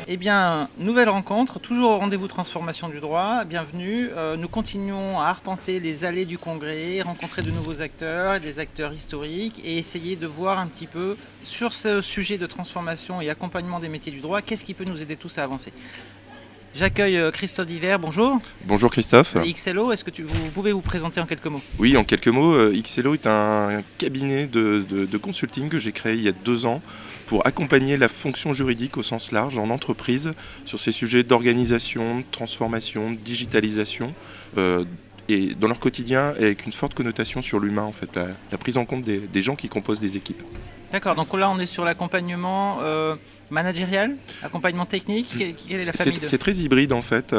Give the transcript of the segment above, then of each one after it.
Eh bien, nouvelle rencontre, toujours au rendez-vous transformation du droit. Bienvenue. Nous continuons à arpenter les allées du congrès, rencontrer de nouveaux acteurs, des acteurs historiques et essayer de voir un petit peu sur ce sujet de transformation et accompagnement des métiers du droit, qu'est-ce qui peut nous aider tous à avancer. J'accueille Christophe Diver, bonjour. Bonjour Christophe. XLO, est-ce que vous pouvez vous présenter en quelques mots? Oui, en quelques mots, XLO est un cabinet de consulting que j'ai créé il y a 2 ans pour accompagner la fonction juridique au sens large en entreprise sur ces sujets d'organisation, de transformation, de digitalisation et dans leur quotidien avec une forte connotation sur l'humain en fait, la prise en compte des gens qui composent des équipes. D'accord, donc là on est sur l'accompagnement managérial, accompagnement technique, quelle est la famille de... C'est très hybride en fait,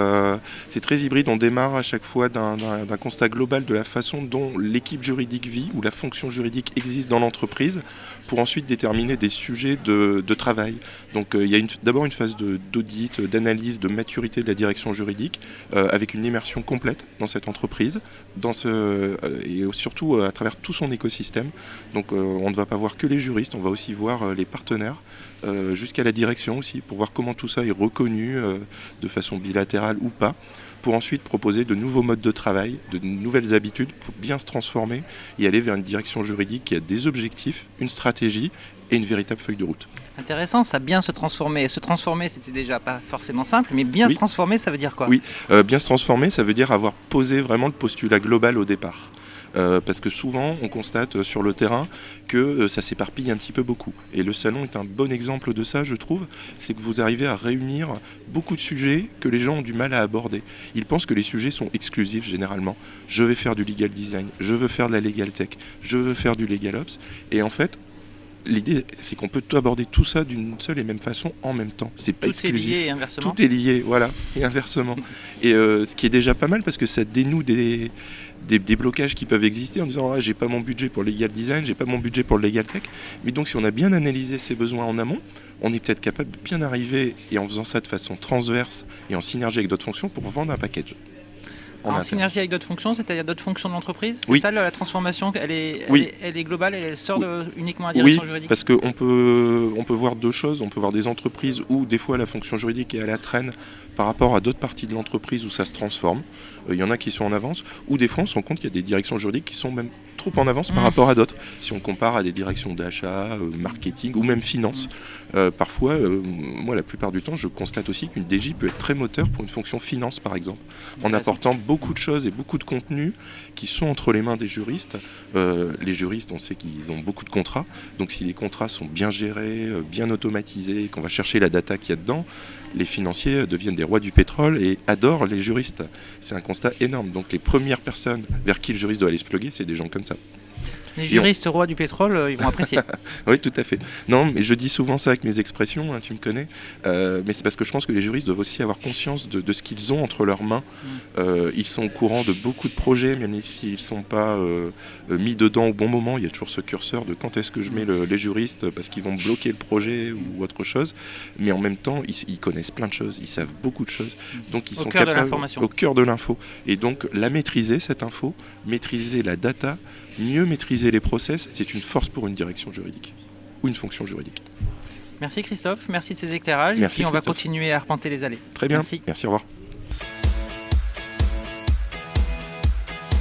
c'est très hybride, on démarre à chaque fois d'un constat global de la façon dont l'équipe juridique vit ou la fonction juridique existe dans l'entreprise pour ensuite déterminer des sujets de travail. Donc il y a d'abord une phase d'audit, d'analyse, de maturité de la direction juridique avec une immersion complète dans cette entreprise et surtout à travers tout son écosystème. Donc on ne va pas voir que les juristes, on va aussi voir les partenaires jusqu'à la direction aussi, pour voir comment tout ça est reconnu de façon bilatérale ou pas, pour ensuite proposer de nouveaux modes de travail, de nouvelles habitudes pour bien se transformer et aller vers une direction juridique qui a des objectifs, une stratégie et une véritable feuille de route. Intéressant, ça bien se transformer. Se transformer, c'était déjà pas forcément simple, mais bien se transformer, ça veut dire quoi? Oui, bien se transformer, ça veut dire avoir posé vraiment le postulat global au départ. Parce que souvent on constate sur le terrain que ça s'éparpille un petit peu beaucoup. Et le salon est un bon exemple de ça, je trouve. C'est que vous arrivez à réunir beaucoup de sujets que les gens ont du mal à aborder. Ils pensent que les sujets sont exclusifs généralement. Je vais faire du legal design, je veux faire de la legal tech, je veux faire du legal ops. Et en fait, l'idée, c'est qu'on peut aborder tout ça d'une seule et même façon en même temps. C'est pas exclusif. Tout est lié et inversement. Tout est lié, voilà, et inversement. Et ce qui est déjà pas mal parce que ça dénoue des blocages qui peuvent exister en disant j'ai pas mon budget pour le legal design, j'ai pas mon budget pour le legal tech. Mais donc si on a bien analysé ses besoins en amont, on est peut-être capable de bien arriver et en faisant ça de façon transverse et en synergie avec d'autres fonctions pour vendre un package. En synergie avec d'autres fonctions, c'est-à-dire d'autres fonctions de l'entreprise? Oui. C'est ça la transformation, elle est globale, elle sort uniquement à la Oui, direction juridique? parce qu'on peut voir 2 choses. On peut voir des entreprises où des fois la fonction juridique est à la traîne par rapport à d'autres parties de l'entreprise où ça se transforme. Il y en a qui sont en avance, ou des fois on se rend compte qu'il y a des directions juridiques qui sont même trop en avance par rapport à d'autres. Si on compare à des directions d'achat, marketing ou même finance, parfois, moi la plupart du temps, je constate aussi qu'une DJ peut être très moteur pour une fonction finance par exemple, en apportant beaucoup de choses et beaucoup de contenus qui sont entre les mains des juristes. Les juristes, on sait qu'ils ont beaucoup de contrats, donc si les contrats sont bien gérés, bien automatisés, et qu'on va chercher la data qu'il y a dedans, les financiers deviennent des rois du pétrole et adorent les juristes. C'est un constat énorme. Donc les premières personnes vers qui le juriste doit aller se plugger, c'est des gens comme ça. Les juristes rois du pétrole, ils vont apprécier. Oui, tout à fait. Non, mais je dis souvent ça avec mes expressions, hein, tu me connais. Mais c'est parce que je pense que les juristes doivent aussi avoir conscience de ce qu'ils ont entre leurs mains. Ils sont au courant de beaucoup de projets, même s'ils ne sont pas mis dedans au bon moment. Il y a toujours ce curseur de quand est-ce que je mets les juristes parce qu'ils vont bloquer le projet ou autre chose. Mais en même temps, ils connaissent plein de choses, ils savent beaucoup de choses. Donc ils sont capables, au cœur de l'info. Et donc la maîtriser, cette info, maîtriser la data, mieux maîtriser les process, c'est une force pour une direction juridique ou une fonction juridique. Merci Christophe, merci de ces éclairages. Merci, et on va continuer à arpenter les allées. Très bien, merci, au revoir.